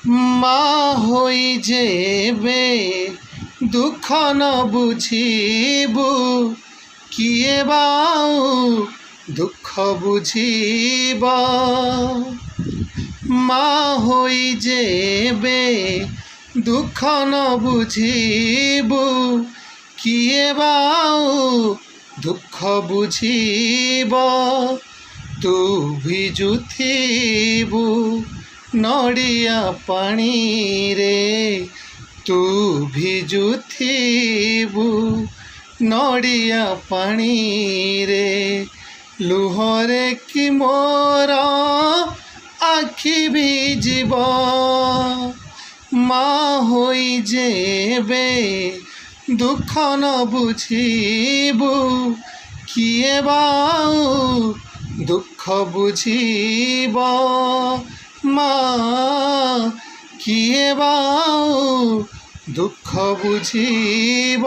মা হই যেবে দুঃখ ন বুঝিবু কিয়ে বাউ দুঃখ বুঝিব। মা হই যেবে দুঃখ ন বুঝিবু কিয়ে বাউ দুঃখ বুঝিব। তু ভিজুথিবু নଡ଼ିଆ ପାଣିରେ ତୁ ଭିଜୁଥିବୁ ନଡ଼ିଆ ପାଣିରେ ଲୁହରେ କି ମୋର ଆଖି ଭିଜିବ। ମା ହୋଇ ଯେବେ ଦୁଃଖ ନ ବୁଝିବୁ କିଏ ବାଉ ଦୁଃଖ ବୁଝିବ। ମା କିଏ ବାଉ ଦୁଃଖ ବୁଝିବ।